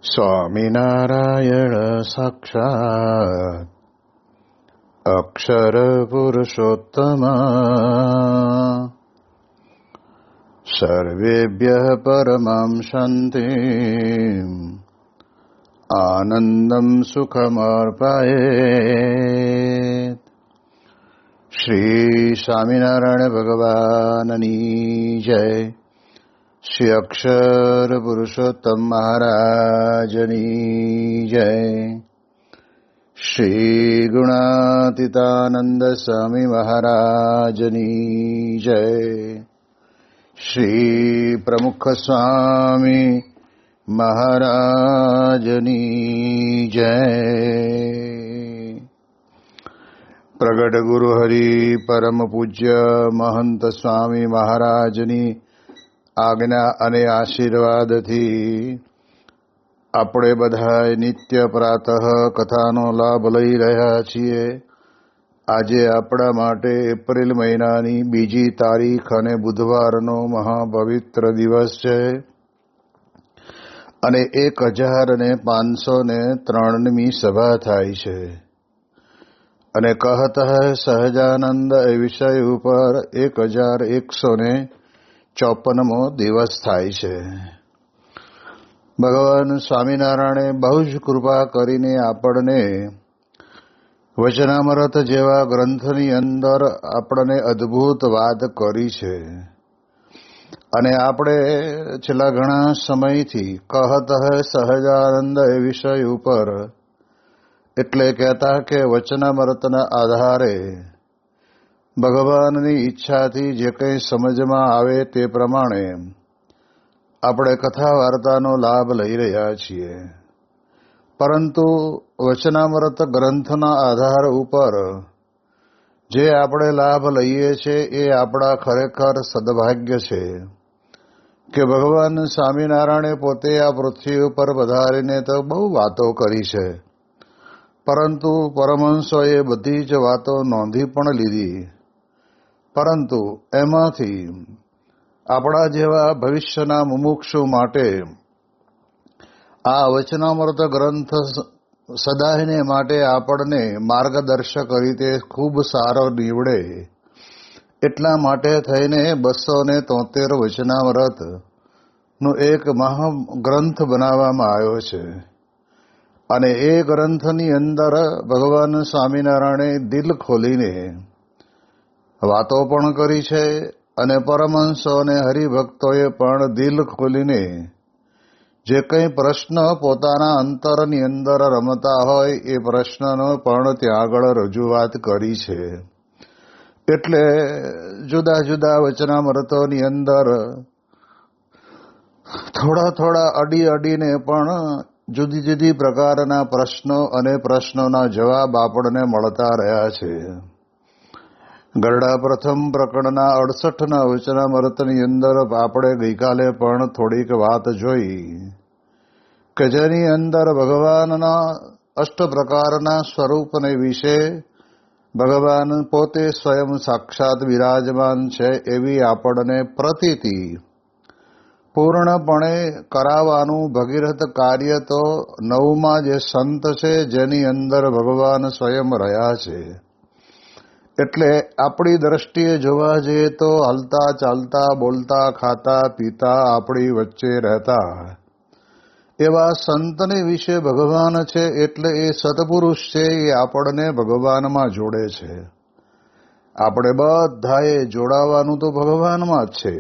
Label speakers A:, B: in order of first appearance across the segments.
A: સ્વામિનારાયણ સાક્ષાત્ અક્ષર પુરુષોત્તમ સર્વેભ્યઃ પરમં શાંતિં આનંદં સુખમર્પયેત. શ્રી સ્વામિનારાયણ ભગવાનની જય. શ્રી અક્ષર પુરુષોત્તમ મહારાજની જય. શ્રી ગુણાતીતાનંદ સ્વામી મહારાજની જય. શ્રી પ્રમુખ સ્વામી મહારાજની જય. પ્રગટ ગુરુ હરિ પરમ પૂજ્ય મહંત સ્વામી મહારાજની આજ્ઞા અને આશીર્વાદથી આપણે બધા નિત્ય પ્રાતઃ કથાનો લાભ લઈ રહ્યા છીએ. આજે આપણા માટે એપ્રિલ મહિનાની 2 તારીખ અને બુધવારનો મહાપવિત્ર દિવસ છે અને 1503મી સભા થાય છે અને કહત હૈ સહજાનંદ એ વિષય ઉપર 1154મો દિવસ થાય છે. ભગવાન સ્વામિનારાયણે બહુ જ કૃપા કરીને આપણને વચનામૃત જેવા ગ્રંથની અંદર આપણને અદ્ભુત વાત કરી છે અને આપણે છેલ્લા ઘણા સમયથી કહત હૈ સહજાનંદ એ વિષય ઉપર એટલે કહેતા કે વચનામૃતના આધારે ભગવાનની ઈચ્છાથી જે કંઈ સમજમાં આવે તે પ્રમાણે આપણે કથા વાર્તાનો લાભ લઈ રહ્યા છીએ. પરંતુ વચનામૃત ગ્રંથના આધાર ઉપર જે આપણે લાભ લઈએ છીએ એ આપણા ખરેખર સદભાગ્ય છે કે ભગવાન સ્વામિનારાયણે પોતે આ પૃથ્વી ઉપર પધારીને તો બહુ વાતો કરી છે, પરંતુ પરમહંસોએ બધી જ વાતો નોંધી પણ લીધી. પરંતુ એમાંથી આપણા જેવા ભવિષ્યના મુમુક્ષુ માટે આ વચનામૃત ગ્રંથ સદાયને માટે આપણને માર્ગદર્શક રીતે ખૂબ સારો નીવડે એટલા માટે થઈને 273 વચનામૃતનો એક મહાગ્રંથ બનાવવામાં આવ્યો છે. અને એ ગ્રંથની અંદર ભગવાન સ્વામિનારાયણે દિલ ખોલીને વાતો પણ કરી છે અને પરમહંસો અને હરિભક્તોએ પણ દિલ ખોલીને જે કંઈ પ્રશ્ન પોતાના અંતરની અંદર રમતા હોય એ પ્રશ્નનો પણ ત્યાં આગળ રજૂઆત કરી છે. એટલે જુદા જુદા વચનામૃતોની અંદર થોડા અડીને પણ જુદી જુદી પ્રકારના પ્રશ્નો અને પ્રશ્નોના જવાબ આપણને મળતા રહ્યા છે. ગરડા પ્રથમ પ્રકરણના 68ના વચનામૃતની અંદર આપણે ગઈકાલે પણ થોડીક વાત જોઈ કે જેની અંદર ભગવાનના 8 પ્રકારના સ્વરૂપને વિશે ભગવાન પોતે સ્વયં સાક્ષાત વિરાજમાન છે એવી આપણને પ્રતીતિ પૂર્ણપણે કરાવવાનું ભગીરથ કાર્ય તો 9માં જે સંત છે જેની અંદર ભગવાન સ્વયં રહ્યા છે. એટલે આપણી દ્રષ્ટિએ જોવા જઈએ તો હલતા ચાલતા બોલતા ખાતા પીતા આપણી વચ્ચે રહેતા એવા સંતને વિશે ભગવાન છે. એટલે એ સત્પુરુષ છે, એ આપણને ભગવાનમાં જોડે છે. આપણે બધાએ જોડાવાનું તો ભગવાનમાં જ છે.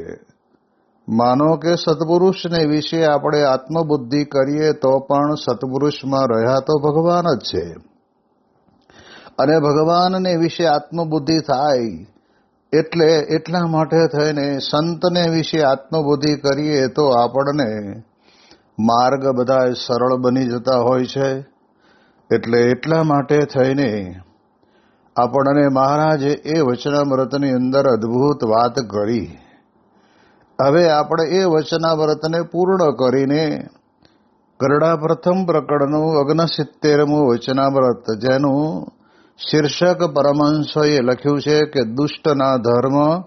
A: માનો કે સત્પુરુષને વિશે આપણે આત્મબુદ્ધિ કરીએ તો પણ સત્પુરુષમાં રહ્યા તો ભગવાન જ છે. અને ભગવાનને વિશે આત્મબુદ્ધિ થાય એટલે એટલા માટે થઈને સંતને વિશે આત્મબુદ્ધિ કરીએ તો આપણને માર્ગ બધા સરળ બની જતા હોય છે. એટલે એટલા માટે થઈને આપણને મહારાજે એ વચનામૃતની અંદર અદ્ભુત વાત કરી. હવે આપણે એ વચનામૃતને પૂર્ણ કરીને ગરડા પ્રથમ પ્રકરણનું 69મું વચનામૃત જેનું શીર્ષક પરમહંસોએ લખ્યું છે કે દુષ્ટના ધર્મ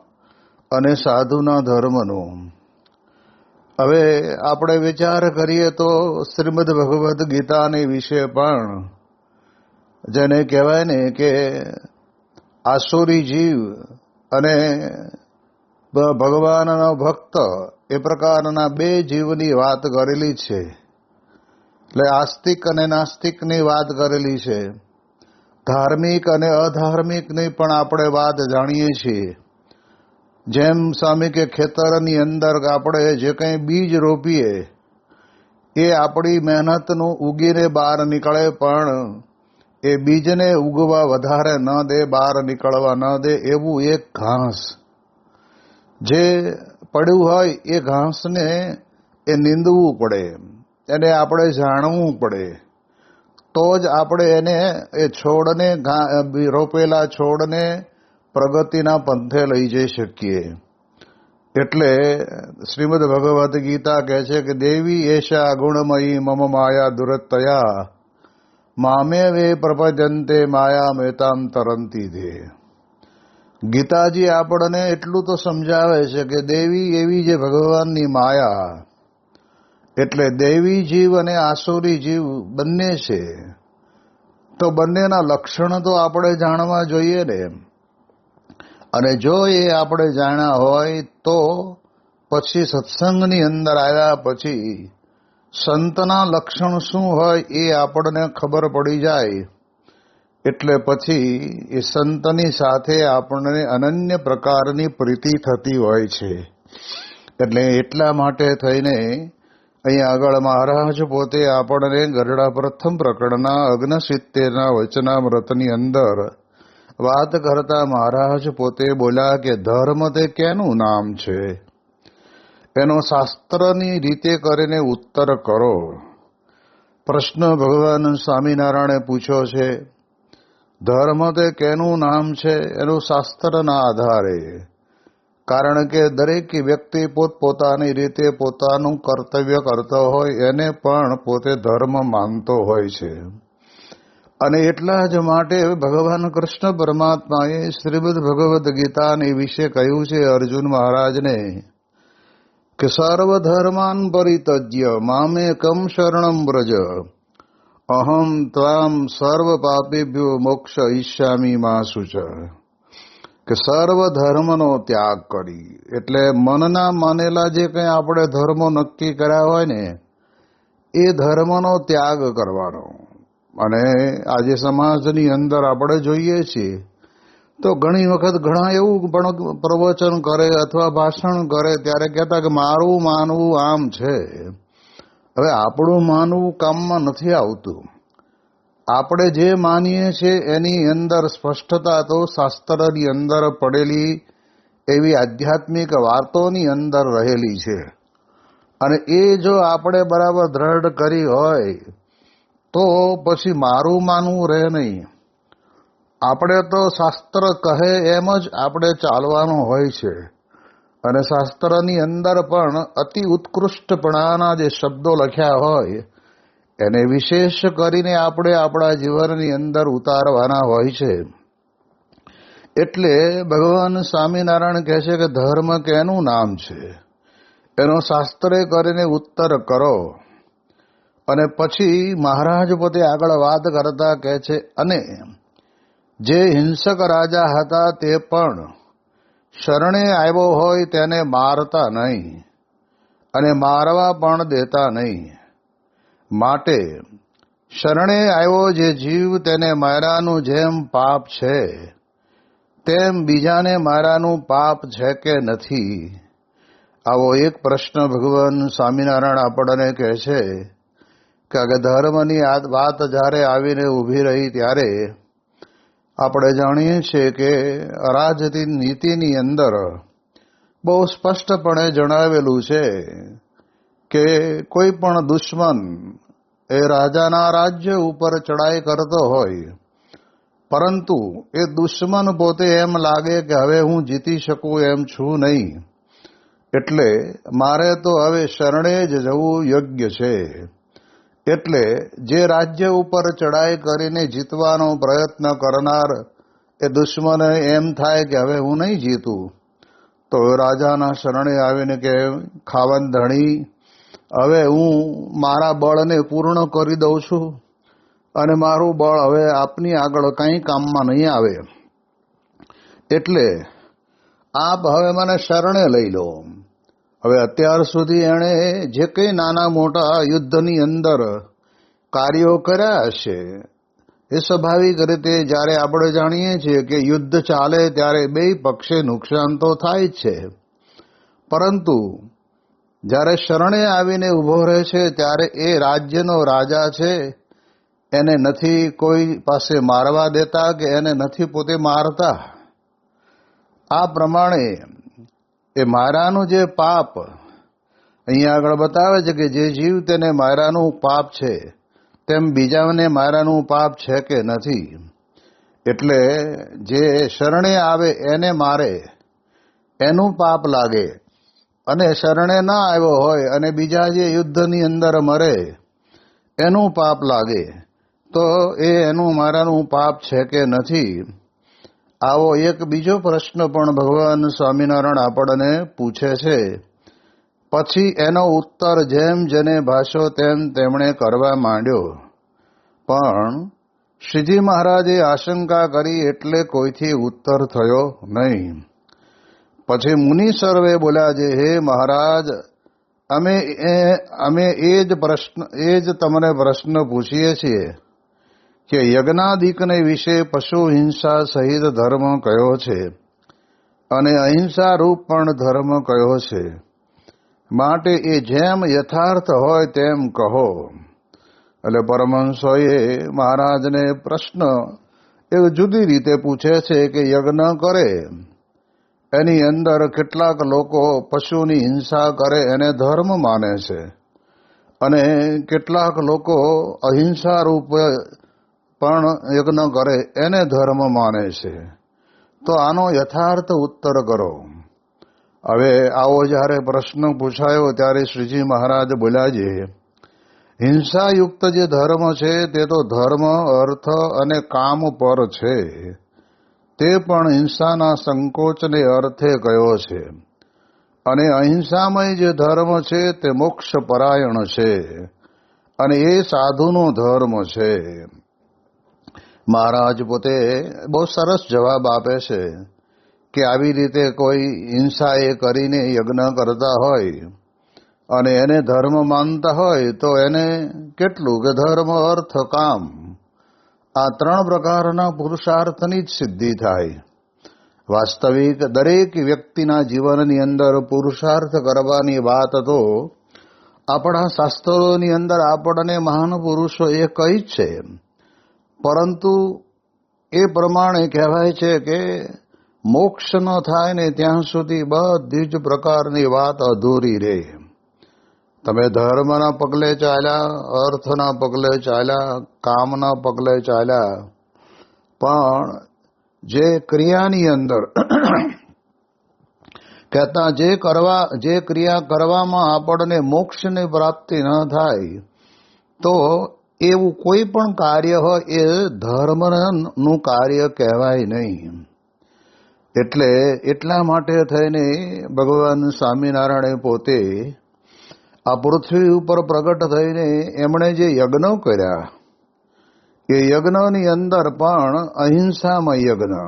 A: અને સાધુના ધર્મનું. હવે આપણે વિચાર કરીએ તો શ્રીમદ ભગવદ્ ગીતાની વિશે પણ જેને કહેવાય ને કે આસુરી જીવ અને ભગવાનનો ભક્ત એ પ્રકારના બે જીવની વાત કરેલી છે. એટલે આસ્તિક અને નાસ્તિકની વાત કરેલી છે. ધાર્મિક અને અધાર્મિકની પણ આપણે વાત જાણીએ છીએ. જેમ સ્વામી કે ખેતરની અંદર આપણે જે કંઈ બીજ રોપીએ એ આપણી મહેનતનું ઉગીને બહાર નીકળે, પણ એ બીજને ઉગવા વધારે ન દે, બહાર નીકળવા ન દે. એવું એક ઘાસ જે પડ્યું હોય એ ઘાસને એ નીંદવું પડે, એને આપણે જાણવું પડે, તો જ આપણે એને એ છોડને રોપેલા છોડને પ્રગતિના પંથે લઈ જઈ શકીએ. એટલે શ્રીમદ ભગવદ્ ગીતા કહે છે કે દેવી એશા ગુણમયી મમ માયા દુરતયા મામે વે પ્રપજંતે માયા મેતામ તરંતી દે. ગીતાજી આપણને એટલું તો સમજાવે છે કે દેવી એવી જે ભગવાનની માયા, એટલે દૈવી જીવ અને આસુરી જીવ બંને છે. તો બંનેના લક્ષણ તો આપણે જાણવા જોઈએ ને. અને જો એ આપણે જાણ્યા હોય તો પછી સત્સંગની અંદર આવ્યા પછી સંતના લક્ષણ શું હોય એ આપણને ખબર પડી જાય. એટલે પછી એ સંતની સાથે આપણને અનન્ય પ્રકારની પ્રીતિ થતી હોય છે. એટલે એટલા માટે થઈને અહીંયા આગળ મહારાજ પોતે આપણને ગરડા પ્રથમ પ્રકરણના 69ના વચનામૃતની અંદર વાત કરતા મહારાજ પોતે બોલ્યા કે ધર્મ તે કેનું નામ છે, એનો શાસ્ત્રની રીતે કરીને ઉત્તર કરો. પ્રશ્ન ભગવાન સ્વામિનારાયણે પૂછ્યો છે. ધર્મ તે કેનું નામ છે એનું શાસ્ત્રના આધારે. કારણ કે દરેક વ્યક્તિ પોતપોતાની રીતે પોતાનું કર્તવ્ય કરતો હોય, એને પણ પોતે ધર્મ માનતો હોય છે. અને એટલા જ માટે ભગવાન કૃષ્ણ પરમાત્માએ શ્રીમદ ભગવદ્ ગીતાની વિશે કહ્યું છે અર્જુન મહારાજને કે સર્વધર્માન પરિત્યજ્ય મામેકમ શરણમ વ્રજ અહમ ત્વામ સર્વ પાપેભ્યો મોક્ષયિષ્યામિ મા શુચ. કે સર્વ ધર્મનો ત્યાગ કરી, એટલે મનના માનેલા જે કંઈ આપણે ધર્મો નક્કી કર્યા હોય ને એ ધર્મનો ત્યાગ કરવાનો. અને આજે સમાજની અંદર આપણે જોઈએ છીએ તો ઘણી વખત ઘણા એવું પણ પ્રવચન કરે અથવા ભાષણ કરે ત્યારે કહેતા કે મારું માનવું આમ છે. હવે આપણું માનવું કામમાં નથી આવતું. આપણે જે માનીએ છીએ એની અંદર સ્પષ્ટતા તો શાસ્ત્રની અંદર પડેલી એવી આધ્યાત્મિક વાતોની અંદર રહેલી છે. અને એ જો આપણે બરાબર દ્રઢ કરી હોય તો પછી મારું માનવું રહે નહીં. આપણે તો શાસ્ત્ર કહે એમ જ આપણે ચાલવાનું હોય છે. અને શાસ્ત્રની અંદર પણ અતિ ઉત્કૃષ્ટપણાના જે શબ્દો લખ્યા હોય એને વિશેષ કરીને આપણે આપણા જીવનની અંદર ઉતારવાના હોય છે. એટલે ભગવાન સ્વામિનારાયણ કહે છે કે ધર્મ કેનું નામ છે એનો શાસ્ત્રે કરીને ઉત્તર કરો. અને પછી મહારાજ પોતે આગળ વાત કરતા કહે છે અને જે હિંસક રાજા હતા તે પણ શરણે આવ્યો હોય તેને મારતા નહીં અને મારવા પણ દેતા નહીં. માટે શરણે આવ્યો જે જીવ તેને માર્યાનું જેમ પાપ છે તેમ બીજાને માર્યાનું પાપ છે કે નથી. આવો એક પ્રશ્ન ભગવાન સ્વામિનારાયણ આપણને કહે છે કે ધર્મની આ વાત જ્યારે આવીને ઊભી રહી ત્યારે આપણે જાણીએ છીએ કે રાજનીતિની અંદર બહુ સ્પષ્ટપણે જણાવેલું છે કે કોઈ પણ દુશ્મન એ રાજાના રાજ્ય ઉપર ચડાઈ કરતો હોય, પરંતુ એ દુશ્મન પોતે એમ લાગે કે હવે હું જીતી શકું એમ છું નહીં, એટલે મારે તો હવે શરણે જ જવું યોગ્ય છે. એટલે જે રાજ્ય ઉપર ચડાઈ કરીને જીતવાનો પ્રયત્ન કરનાર એ દુશ્મને એમ થાય કે હવે હું નહીં જીતું, તો રાજાના શરણે આવીને કે ખાવન ધણી, હવે હું મારા બળને પૂર્ણ કરી દઉં છું અને મારું બળ હવે આપની આગળ કંઈ કામમાં નહીં આવે, એટલે આપ હવે મને શરણે લઈ લો. હવે અત્યાર સુધી એણે જે કંઈ નાના મોટા યુદ્ધની અંદર કાર્યો કર્યા હશે, એ સ્વાભાવિક રીતે જ્યારે આપણે જાણીએ છીએ કે યુદ્ધ ચાલે ત્યારે બે પક્ષે નુકસાન તો થાય જ છે, પરંતુ જ્યારે શરણે આવીને ઊભો રહે છે ત્યારે એ રાજ્યનો રાજા છે, એને નથી કોઈ પાસે મારવા દેતા કે એને નથી પોતે મારતા. આ પ્રમાણે એ મારાનું જે પાપ અહીંયા આગળ બતાવે છે કે જે જીવ તેને મારાનું પાપ છે, તેમ બીજાને મારાનું પાપ છે કે નથી. એટલે જે શરણે આવે એને મારે એનું પાપ લાગે, અને શરણે ના આવ્યો હોય અને બીજા જે યુદ્ધની અંદર મરે એનું પાપ લાગે, તો એનું મારાનું પાપ છે કે નથી. આવો એક બીજો પ્રશ્ન પણ ભગવાન સ્વામિનારાયણ આપણને પૂછે છે. પછી એનો ઉત્તર જેમ જેને ભાષો તેમ તેમણે કરવા માંડ્યો, પણ શ્રીજી મહારાજે આશંકા કરી એટલે કોઈથી ઉત્તર થયો નહીં. પછી મુનિ સર્વે બોલ્યા છે, હે મહારાજ, અમે એ જ તમને પ્રશ્ન પૂછીએ છીએ કે યજ્ઞાદિકને વિશે પશુ હિંસા સહિત ધર્મ કયો છે અને અહિંસા રૂપ પણ ધર્મ કયો છે, માટે એ જેમ યથાર્થ હોય તેમ કહો. એટલે પરમહંસોએ મહારાજને પ્રશ્ન એક જુદી રીતે પૂછે છે કે યજ્ઞ કરે એની અંદર કેટલાક લોકો પશુની હિંસા કરે એને ધર્મ માને છે, અને કેટલાક લોકો અહિંસા રૂપ પણ યજ્ઞ કરે એને ધર્મ માને છે. તો આનો યથાર્થ ઉત્તર કરો. હવે આવો જ્યારે પ્રશ્ન પૂછાયો ત્યારે શ્રીજી મહારાજ બોલ્યા છે, હિંસાયુક્ત જે ધર્મ છે તે તો ધર્મ, અર્થ અને કામ પર છે, તે પણ હિંસાના સંકોચને અર્થે કયો છે. અને અહિંસામય જે ધર્મ છે તે મોક્ષ પરાયણ છે, અને એ સાધુનો ધર્મ છે. મહારાજ પોતે બહુ સરસ જવાબ આપે છે કે આવી રીતે કોઈ હિંસા એ કરીને યજ્ઞ કરતા હોય અને એને ધર્મ માનતા હોય તો એને કેટલું કે ધર્મ, અર્થ, કામ આ ત્રણ પ્રકારના પુરુષાર્થની જ સિદ્ધિ થાય. વાસ્તવિક દરેક વ્યક્તિના જીવનની અંદર પુરુષાર્થ કરવાની વાત તો આપણા શાસ્ત્રોની અંદર આપણને મહાન પુરુષો એ કહી જ છે, પરંતુ એ પ્રમાણે કહેવાય છે કે મોક્ષ ન થાય ને ત્યાં સુધી બધી જ પ્રકારની વાત અધૂરી રહે. તમે ધર્મના પગલે ચાલ્યા, અર્થના પગલે ચાલ્યા, કામના પગલે ચાલ્યા, પણ જે ક્રિયાની અંદર કહેતા જે ક્રિયા કરવામાં આપણને મોક્ષની પ્રાપ્તિ ન થાય, તો એવું કોઈ પણ કાર્ય હોય એ ધર્મનું કાર્ય કહેવાય નહીં. એટલે એટલા માટે થઈને ભગવાન સ્વામિનારાયણે પોતે આ પૃથ્વી ઉપર પ્રગટ થઈને એમણે જે યજ્ઞો કર્યા એ યજ્ઞની અંદર પણ અહિંસામય યજ્ઞ,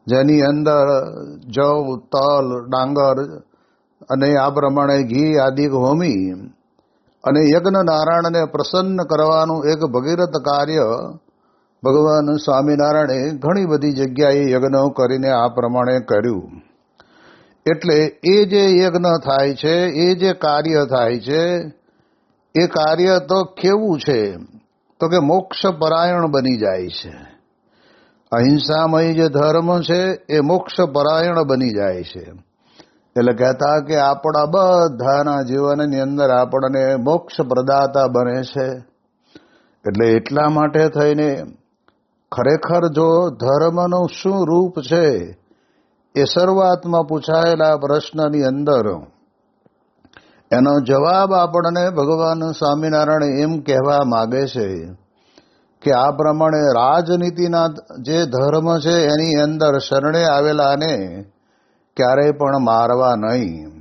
A: જેની અંદર જવ, તલ, ડાંગર અને આ પ્રમાણે ઘી આદિ હોમી અને યજ્ઞ નારાયણને પ્રસન્ન કરવાનું એક ભગીરથ કાર્ય ભગવાન સ્વામિનારાયણે ઘણી બધી જગ્યાએ યજ્ઞ કરીને આ પ્રમાણે કર્યું. એટલે એ જે યજ્ઞ થાય છે, એ જે કાર્ય થાય છે, એ કાર્ય તો કેવું છે તો કે મોક્ષ પરાયણ બની જાય છે. અહિંસામય જે ધર્મ છે એ મોક્ષ પરાયણ બની જાય છે. એટલે કહેતા કે આપણા બધાના જીવનની અંદર આપણને મોક્ષ પ્રદાતા બને છે. એટલે એટલા માટે થઈને ખરેખર જો ધર્મનું શું રૂપ છે એ શરૂઆતમાં પૂછાયેલા પ્રશ્નની અંદર એનો જવાબ આપણને ભગવાન સ્વામિનારાયણ એમ કહેવા માગે છે કે આ પ્રમાણે રાજનીતિના જે ધર્મ છે એની અંદર શરણે આવેલાને ક્યારેય પણ મારવા નહીં.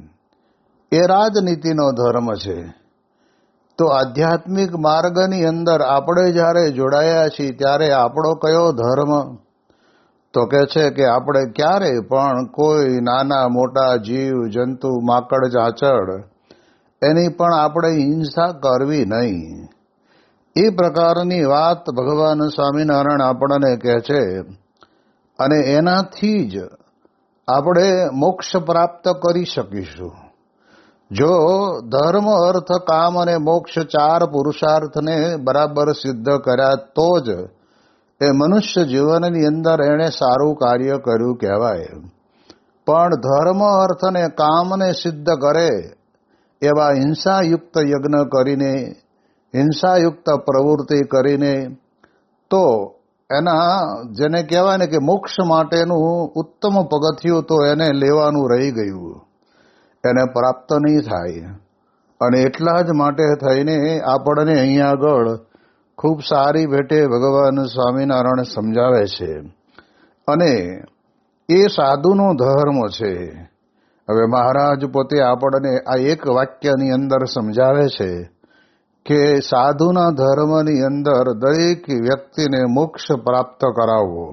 A: એ રાજનીતિનો ધર્મ છે. તો આધ્યાત્મિક માર્ગની અંદર આપણે જ્યારે જોડાયા છીએ ત્યારે આપણો કયો ધર્મ? તો કે છે કે આપણે ક્યારેય પણ કોઈ નાના મોટા જીવ જંતુ માકડ ચાંચડ એની પણ આપણે હિંસા કરવી નહીં. એ પ્રકારની વાત ભગવાન સ્વામિનારાયણ આપણને કહે છે. અને એનાથી જ આપણે મોક્ષ પ્રાપ્ત કરી શકીશું. જો ધર્મ અર્થ કામ અને મોક્ષ 4 પુરુષાર્થને બરાબર સિદ્ધ કર્યા તો જ એ મનુષ્ય જીવનની અંદર એણે સારું કાર્ય કર્યું કહેવાય. પણ ધર્મ અર્થ અને કામને સિદ્ધ કરે એવા હિંસાયુક્ત યજ્ઞ કરીને, હિંસાયુક્ત પ્રવૃત્તિ કરીને તો એના જેને કહેવાય ને કે મોક્ષ માટેનું ઉત્તમ પગથિયું તો એને લેવાનું રહી ગયું, એને પ્રાપ્ત નહીં થાય. અને એટલા જ માટે થઈને આપણને અહીંયા આગળ ખૂબ સારી ભેટે ભગવાન સ્વામિનારાયણ સમજાવે છે. અને એ સાધુનો ધર્મ છે. હવે મહારાજ પોતે આપણને આ એક વાક્યની અંદર સમજાવે છે કે સાધુના ધર્મની અંદર દરેક વ્યક્તિને મોક્ષ પ્રાપ્ત કરાવવો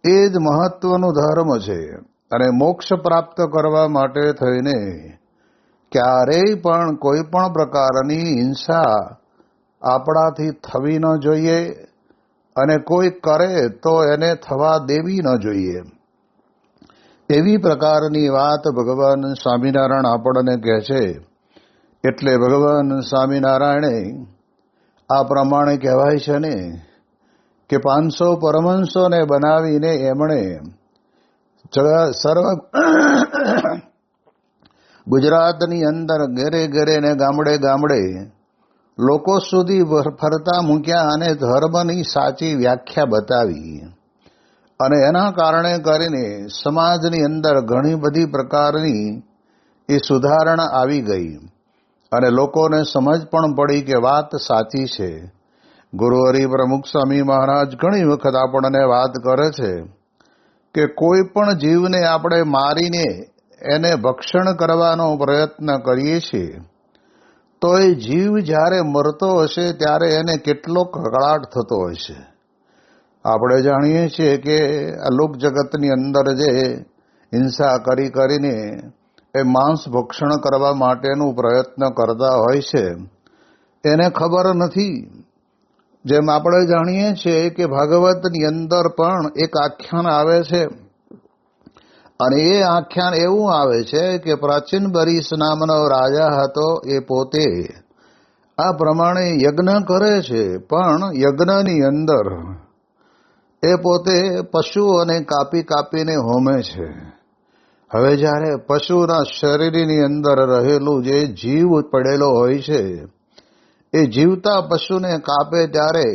A: એ જ મહત્વનું ધર્મ છે. અને મોક્ષ પ્રાપ્ત કરવા માટે થઈને ક્યારેય પણ કોઈ પણ પ્રકારની હિંસા આપણાથી થવી ન જોઈએ, અને કોઈ કરે તો એને થવા દેવી ન જોઈએ. એવી પ્રકારની વાત ભગવાન સ્વામિનારાયણ આપણને કહે છે. એટલે ભગવાન સ્વામિનારાયણે આ પ્રમાણે કહેવાય છે ને કે 500 પરમહંસોને બનાવીને એમણે સર્વ ગુજરાતની અંદર ઘરે ઘરે ને ગામડે ગામડે લોકો સુધી ફરતા મૂક્યા અને ધર્મની સાચી વ્યાખ્યા બતાવી. અને એના કારણે કરીને સમાજની અંદર ઘણી બધી પ્રકારની એ સુધારણા આવી ગઈ અને લોકોને સમજ પણ પડી કે વાત સાચી છે. ગુરુ હરિપ્રમુખ સ્વામી મહારાજ ઘણી વખત આપણને વાત કરે છે કે કોઈ પણ જીવને આપણે મારીને એને ભક્ષણ કરવાનો પ્રયત્ન કરીએ છીએ તો એ જીવ જ્યારે મરતો હશે ત્યારે એને કેટલો કકળાટ થતો હશે. આપણે જાણીએ છીએ કે આ લોક જગતની અંદર જે હિંસા કરીને એ માંસ ભક્ષણ કરવા માટેનું પ્રયત્ન કરતા હોય છે એને ખબર નથી. જેમ આપણે જાણીએ છીએ કે ભાગવતની અંદર પણ એક આખ્યાન આવે છે, અને એ આખ્યાન એવું આવે છે કે પ્રાચીન બરીસ નામનો રાજા હતો. એ પોતે આ પ્રમાણે યજ્ઞ કરે છે, પણ યજ્ઞની અંદર એ પોતે પશુઓને કાપીને હોમે છે. હવે જ્યારે પશુના શરીરની અંદર રહેલું જે જીવ પડેલો હોય છે એ જીવતા પશુને કાપે ત્યારે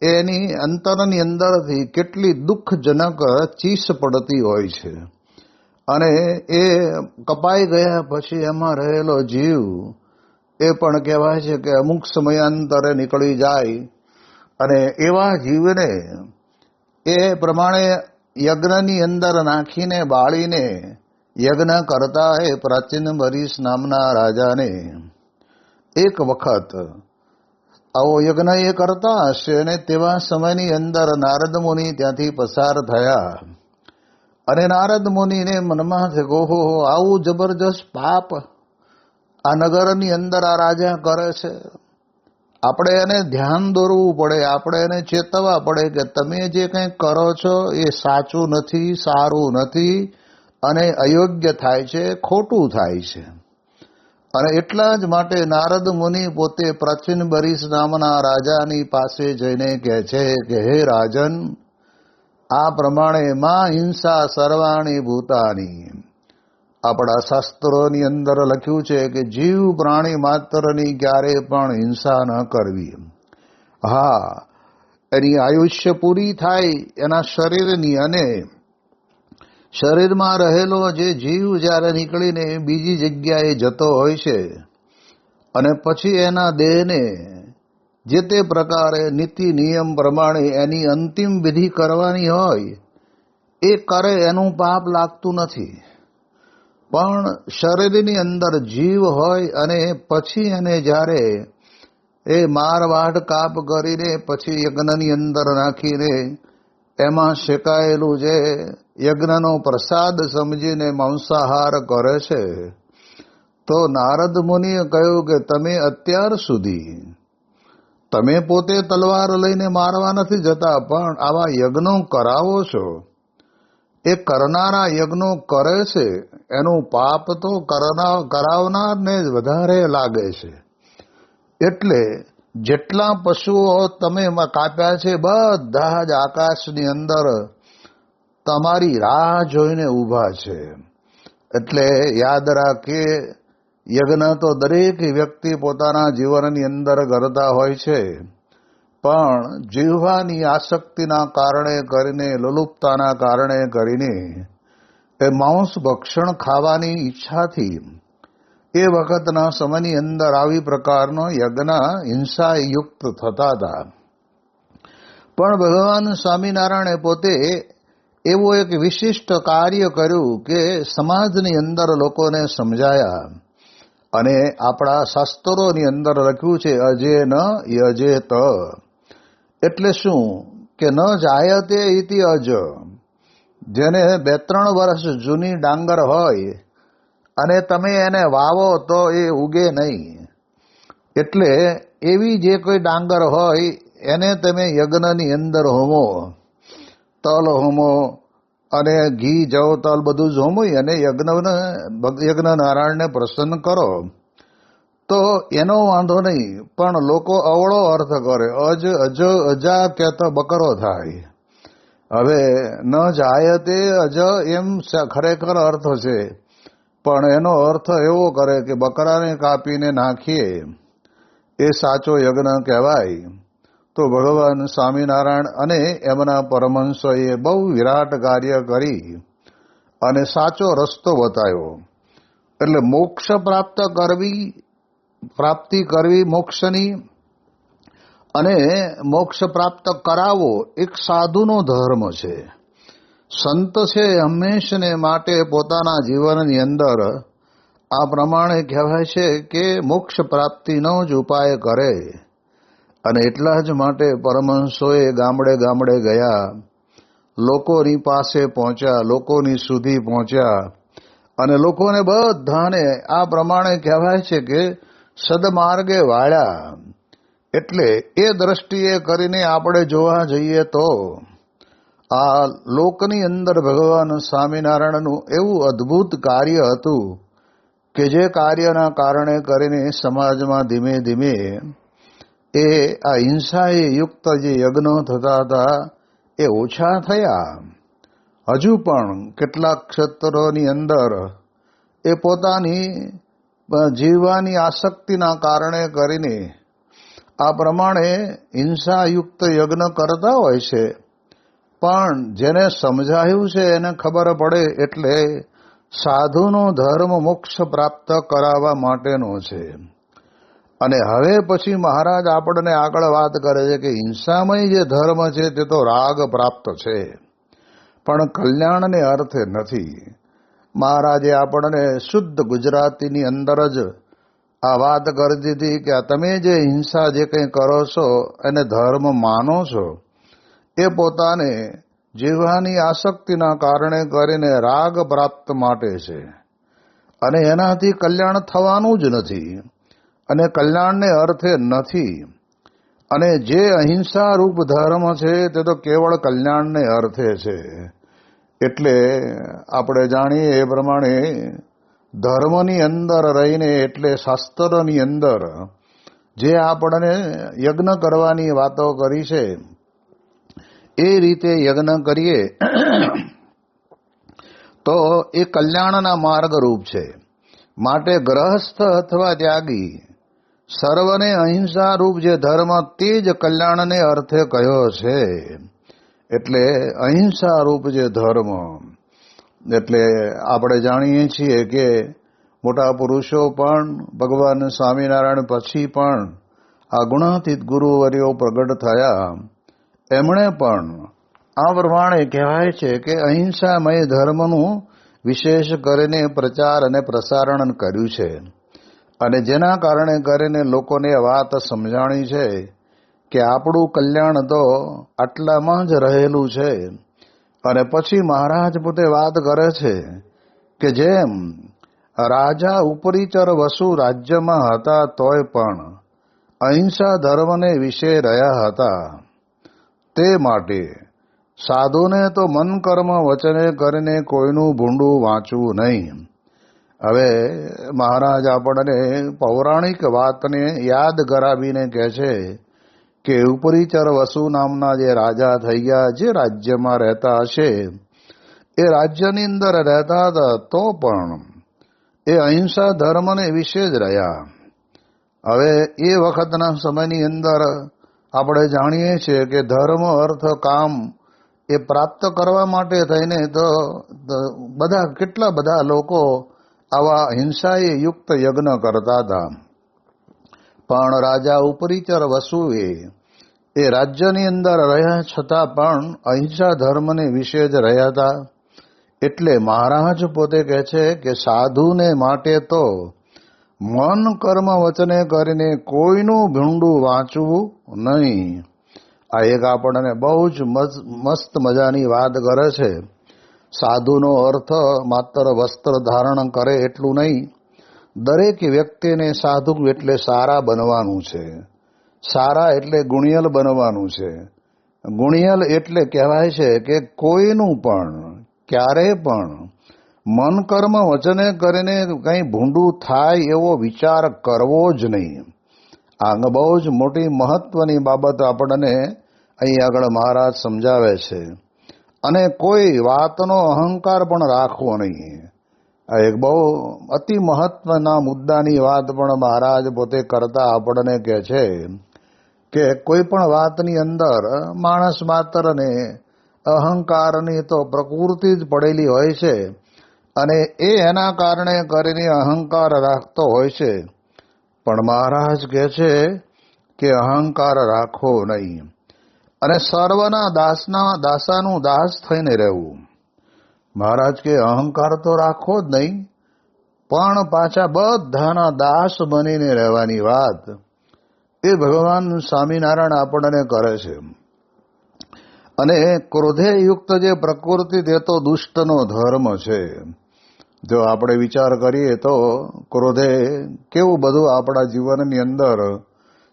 A: એની અંતરની અંદરથી કેટલી દુઃખજનક ચીસ પડતી હોય છે. અને એ કપાઈ ગયા પછી એમાં રહેલો જીવ એ પણ કહેવાય છે કે અમુક સમયાંતરે નીકળી જાય. અને એવા જીવને એ પ્રમાણે યજ્ઞની અંદર નાખીને બાળીને યજ્ઞ કરતા એ પ્રાચીન બરીસ નામના રાજાને એક વખત આવો યજ્ઞ એ કરતા હશે અને તેવા સમયની અંદર નારદ મુનિ ત્યાંથી પસાર થયા. અને નારદ મુનિને મનમાં થયું, ઓહો, આવું જબરજસ્ત પાપ આ નગરની અંદર આ રાજા કરે છે. આપણે એને ધ્યાન દોરવું પડે, આપણે એને ચેતવવા પડે કે તમે જે કંઈ કરો છો એ સાચું નથી, સારું નથી, અને અયોગ્ય થાય છે, ખોટું થાય છે. અને એટલા જ માટે નારદ મુનિ પોતે પ્રાચીન બરીસ નામના રાજાની પાસે જઈને કહે છે કે હે રાજન, આ પ્રમાણે માં હિંસા સર્વાણી ભૂતાની. આપણા શાસ્ત્રોની અંદર લખ્યું છે કે જીવ પ્રાણી માત્રની ક્યારેય પણ હિંસા ન કરવી. હા, એની આયુષ્ય પૂરી થાય એના શરીરની, અને શરીરમાં રહેલો જે જીવ જ્યારે નીકળીને બીજી જગ્યાએ જતો હોય છે અને પછી એના દેહને જે તે પ્રકારે નીતિ નિયમ પ્રમાણે એની અંતિમ વિધિ કરવાની હોય એ કરે એનું પાપ લાગતું નથી, પણ શરીરની અંદર જીવ હોય અને પછી એને જ્યારે એ મારવાડ કાપ કરીને પછી યજ્ઞની અંદર નાખીને એમાં શેકાયેલું જે યજ્ઞનો પ્રસાદ સમજીને માંસાહાર કરે છે, તો નારદ મુનિએ કહ્યું કે તમે અત્યાર સુધી તમે પોતે તલવાર લઈને મારવા નથી જતા, પણ આવા યજ્ઞો કરાવો છો. એ કરનારા યજ્ઞો કરે છે એનું પાપ તો કરાવનારને જ વધારે લાગે છે. એટલે જેટલા પશુઓ તમે કાપ્યા છે બધા જ આકાશની અંદર તમારી રાહ જોઈને ઊભા છે. એટલે યાદ રાખીએ, યજ્ઞ તો દરેક વ્યક્તિ પોતાના જીવનની અંદર કરતા હોય છે, પણ જીવવાની આસક્તિના કારણે કરીને, લુલુપતાના કારણે કરીને એ માંસ ભક્ષણ ખાવાની ઈચ્છાથી એ વખતના સમયની અંદર આવી પ્રકારનો યજ્ઞ હિંસાયુક્ત થતા હતા. પણ ભગવાન સ્વામિનારાયણે પોતે એવું એક વિશિષ્ટ કાર્ય કર્યું કે સમાજની અંદર લોકોને સમજાયા. અને આપણા શાસ્ત્રોની અંદર લખ્યું છે અજે ન યજેત. એટલે શું કે ન જાયતે ઇતિ અજ. જેને 2-3 વર્ષ જૂની ડાંગર હોય અને તમે એને વાવો તો એ ઉગે નહીં. એટલે એવી જે કોઈ ડાંગર હોય એને તમે યજ્ઞની અંદર હોમો, તલ હોમો અને ઘી જવ તલ બધું જ હોમોય અને યજ્ઞ નારાયણને પ્રસન્ન કરો તો એનો વાંધો નહીં. પણ લોકો અવળો અર્થ કરે, અજ અજ અજા કહેતા બકરો થાય. હવે ન જાય તે અજ એમ ખરેખર અર્થ છે, પણ એનો અર્થ એવો કરે કે બકરાને કાપીને નાખીએ એ સાચો યજ્ઞ કહેવાય. તો ભગવાન સ્વામિનારાયણ અને એમના પરમહંસોએ બહુ વિરાટ કાર્ય કરી અને સાચો રસ્તો બતાવ્યો. એટલે મોક્ષ પ્રાપ્તિ કરવી મોક્ષની અને મોક્ષ પ્રાપ્ત કરાવો એક સાધુનો ધર્મ છે. સંત છે હંમેશને માટે પોતાના જીવનની અંદર આ પ્રમાણે કહેવાય છે કે મોક્ષ પ્રાપ્તિનો જ ઉપાય કરે. અને એટલા જ માટે પરમહંસોએ ગામડે ગામડે ગયા, લોકોની પાસે પહોંચ્યા, લોકોની સુધી પહોંચ્યા અને લોકોને બધાને આ પ્રમાણે કહેવાય છે કે સદમાર્ગે વાળ્યા. એટલે એ દ્રષ્ટિએ કરીને આપણે જોવા જઈએ તો આ લોકની અંદર ભગવાન સ્વામિનારાયણનું એવું અદ્ભુત કાર્ય હતું કે જે કાર્યના કારણે કરીને સમાજમાં ધીમે ધીમે એ આ હિંસાએ યુક્ત જે યજ્ઞો થતા હતા એ ઓછા થયા. હજુ પણ કેટલાક ક્ષેત્રોની અંદર એ પોતાની જીવવાની આસક્તિના કારણે કરીને આ પ્રમાણે હિંસાયુક્ત યજ્ઞ કરતા હોય છે. પણ જેને સમજાયું છે એને ખબર પડે એટલે સાધુનો ધર્મ મોક્ષ પ્રાપ્ત કરાવવા માટેનો છે. અને હવે પછી મહારાજ આપણને આગળ વાત કરે છે કે હિંસામય જે ધર્મ છે તે તો રાગ પ્રાપ્ત છે, પણ કલ્યાણને અર્થે નથી. મહારાજે આપણને શુદ્ધ ગુજરાતીની અંદર જ આ વાત કરી દીધી કે તમે જે હિંસા જે કંઈ કરો છો એને ધર્મ માનો છો એ પોતાને જીવવાની આસક્તિના કારણે કરીને રાગ પ્રાપ્ત માટે છે અને એનાથી કલ્યાણ થવાનું જ નથી અને કલ્યાણને અર્થે નથી. અને જે અહિંસા રૂપ ધર્મ છે તે તો કેવળ કલ્યાણને અર્થે છે. એટલે આપણે જાણીએ એ પ્રમાણે ધર્મની અંદર રહીને એટલે શાસ્ત્રની અંદર જે આપણને યજ્ઞ કરવાની વાતો કરી છે એ રીતે યજ્ઞ કરીએ તો એ કલ્યાણના માર્ગરૂપ છે. માટે ગ્રહસ્થ અથવા ત્યાગી સર્વને અહિંસા રૂપ જે ધર્મ તે જ કલ્યાણને અર્થે કયો છે. એટલે અહિંસા રૂપ જે ધર્મ એટલે આપણે જાણીએ છીએ કે મોટા પુરુષો પણ ભગવાન સ્વામિનારાયણ પછી પણ આ ગુણાતીત ગુરુવર્યો પ્રગટ થયા, એમણે પણ આ પ્રમાણે કહેવાય છે કે અહિંસામય ધર્મનું વિશેષ કરીને પ્રચાર અને પ્રસારણ કર્યું છે અને જેના કારણે કરીને લોકોને વાત સમજાણી છે કે આપણું કલ્યાણ તો આટલામાં જ રહેલું છે. અને પછી મહારાજ પોતે વાત કરે છે કે જેમ રાજા ઉપરીચર વસુ રાજ્યમાં હતા તોય પણ અહિંસા ધર્મને વિશે રહ્યા હતા. તે માટે સાધુને તો મન કર્મ વચને કરીને કોઈનું ભૂંડું વાંચવું નહીં. હવે મહારાજ આપણને પૌરાણિક વાતને યાદ કરાવીને કહે છે કે ઉપરીચર વસુ નામના જે રાજા થઈ ગયા, જે રાજ્યમાં રહેતા હશે, એ રાજ્યની અંદર રહેતા હતા તો પણ એ અહિંસા ધર્મને વિશે જ રહ્યા. હવે એ વખતના સમયની અંદર આપણે જાણીએ છીએ કે ધર્મ અર્થ કામ એ પ્રાપ્ત કરવા માટે થઈને તો કેટલા બધા લોકો આવા હિંસાએ યુક્ત યજ્ઞ કરતા હતા. પણ રાજા ઉપરીચર વસુએ એ રાજ્યની અંદર રહ્યા છતાં પણ અહિંસા ધર્મને વિશે જ રહ્યા હતા. એટલે મહારાજ પોતે કહે છે કે સાધુને માટે તો મન કર્મ વચને કરીને કોઈનું ભૂંડું વાંચવું નહીં. આ એક આપણને બહુ જ મસ્ત મજાની વાત કરે છે. સાધુનો અર્થ માત્ર વસ્ત્ર ધારણ કરે એટલું નહીં. દરેક વ્યક્તિને સાધુ એટલે સારા બનવાનું છે. સારા એટલે ગુણિયલ બનવાનું છે. ગુણિયલ એટલે કહેવાય છે કે કોઈનું પણ ક્યારે પણ મન કર્મ વચને કરીને કંઈ ભૂંડું થાય એવો વિચાર કરવો જ નહીં. આ બહુ જ મોટી મહત્વની બાબત આપણને અહીં આગળ મહારાજ સમજાવે છે. અને કોઈ વાતનો અહંકાર પણ રાખવો નહીં. આ એક બહુ અતિ મહત્વના મુદ્દાની વાત પણ મહારાજ પોતે કરતા આપણને કહે છે કે કોઈ પણ વાતની અંદર માણસ માત્રને અહંકારની તો પ્રકૃતિ જ પડેલી હોય છે અને એના કારણે કરીને અહંકાર રાખતો હોય છે. પણ મહારાજ કહે છે કે અહંકાર રાખવો નહીં અને સર્વના દાસાનું દાસ થઈને રહેવું. મહારાજ કે અહંકાર તો રાખવો જ નહીં, પણ પાછા બધાના દાસ બનીને રહેવાની વાત એ ભગવાન સ્વામિનારાયણ આપણને કરે છે. અને ક્રોધે યુક્ત જે પ્રકૃતિ તે તો દુષ્ટનો ધર્મ છે. જો આપણે વિચાર કરીએ તો ક્રોધે કેવું બધું આપણા જીવનની અંદર,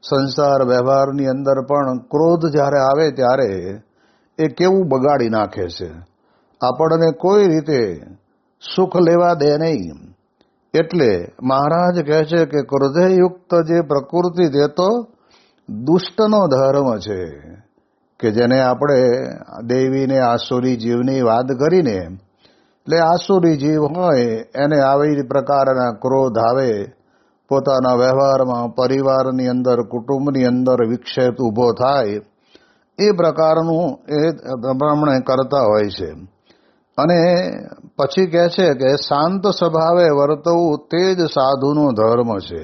A: સંસાર વ્યવહારની અંદર પણ ક્રોધ જ્યારે આવે ત્યારે એ કેવું બગાડી નાખે છે. આપણને કોઈ રીતે સુખ લેવા દે નહીં. એટલે મહારાજ કહે છે કે ક્રોધે યુક્ત જે પ્રકૃતિ તે તો દુષ્ટનો ધર્મ છે. કે જેને આપણે દેવીને આસુરી જીવની વાત કરીને, એટલે આસુરી જીવ હોય એને આવી પ્રકારના ક્રોધ આવે, પોતાના વ્યવહારમાં, પરિવારની અંદર, કુટુંબની અંદર વિક્ષેપ ઊભો થાય, એ પ્રકારનું એ પ્રમાણે કરતા હોય છે. અને પછી કહે છે કે શાંત સ્વભાવે વર્તવું તે જ સાધુનો ધર્મ છે.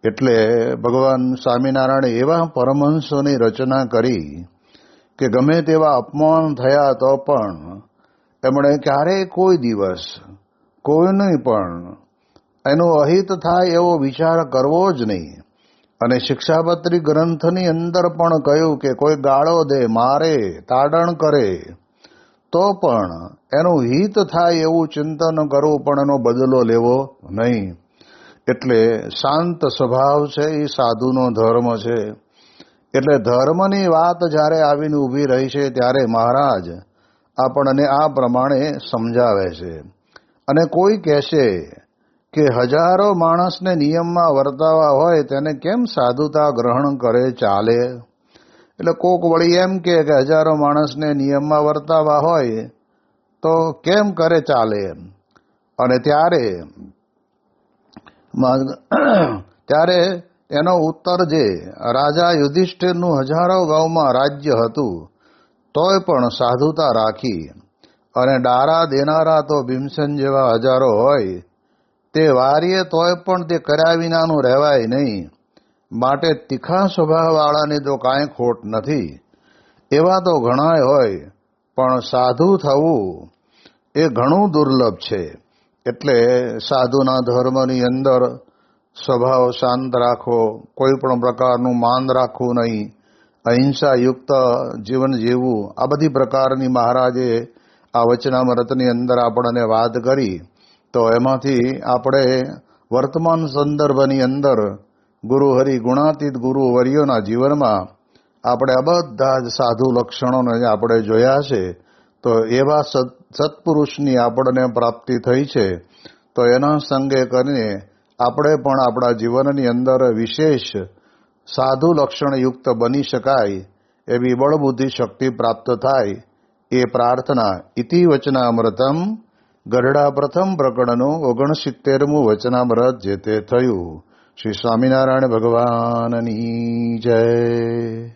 A: એટલે ભગવાન સ્વામિનારાયણે એવા પરમહંસોની રચના કરી કે ગમે તેવા અપમાન થયા તો પણ એમણે ક્યારેય કોઈ દિવસ કોઈનું પણ એનું અહિત થાય એવો વિચાર કરવો જ નહીં. અને શિક્ષાપત્રી ગ્રંથની અંદર પણ કહ્યું કે કોઈ ગાળો દે, મારે, તાડણ કરે તો પણ એનું હિત થાય એવું ચિંતન કરવું, પણ એનો બદલો લેવો નહીં. એટલે શાંત સ્વભાવ છે એ સાધુનો ધર્મ છે. એટલે ધર્મની વાત જ્યારે આવીને ઊભી રહી છે ત્યારે મહારાજ આપણને આ પ્રમાણે સમજાવે છે. અને કોઈ કહેશે કે હજારો માણસને નિયમમાં વર્તાવા હોય તેને કેમ સાધુતા ગ્રહણ કરે, ચાલે? એટલે કોક વળી એમ કે હજારો માણસને નિયમમાં વર્તાવા હોય તો કેમ કરે, ચાલે? અને ત્યારે એનો ઉત્તર જે રાજા યુધિષ્ઠિરનું હજારો ગામમાં રાજ્ય હતું તોય પણ સાધુતા રાખી અને ડારા દેનારા તો ભીમસેન જેવા હજારો હોય, તે વારીએ તોય પણ તે કર્યા વિનાનું રહેવાય નહીં. માટે તીખા સ્વભાવવાળાની તો કાંઈ ખોટ નથી. એવા તો ઘણાય હોય પણ સાધુ થવું એ ઘણું દુર્લભ છે. એટલે સાધુના ધર્મની અંદર સ્વભાવ શાંત રાખવો, કોઈ પણ પ્રકારનું માન રાખવું નહીં, અહિંસાયુક્ત જીવન જીવવું, આ બધી પ્રકારની મહારાજે આ વચનામૃતની અંદર આપણને વાત કરી. તો એમાંથી આપણે વર્તમાન સંદર્ભની અંદર ગુરુ હરિ ગુણાતીત ગુરુવર્યોના જીવનમાં આપણે આ બધા જ સાધુ લક્ષણોને આપણે જોયા છે. તો એવા સત્પુરુષની આપણને પ્રાપ્તિ થઈ છે. તો એના સંગે કરીને આપણે પણ આપણા જીવનની અંદર વિશેષ સાધુ લક્ષણયુક્ત બની શકાય એવી બળબુદ્ધિ શક્તિ પ્રાપ્ત થાય એ પ્રાર્થના. ઇતિ વચનામૃતમ ગરડા પ્રથમ પ્રકરણનું 69મું વચનામૃત જે તે થયું. શ્રી સ્વામિનારાયણ ભગવાનની જય.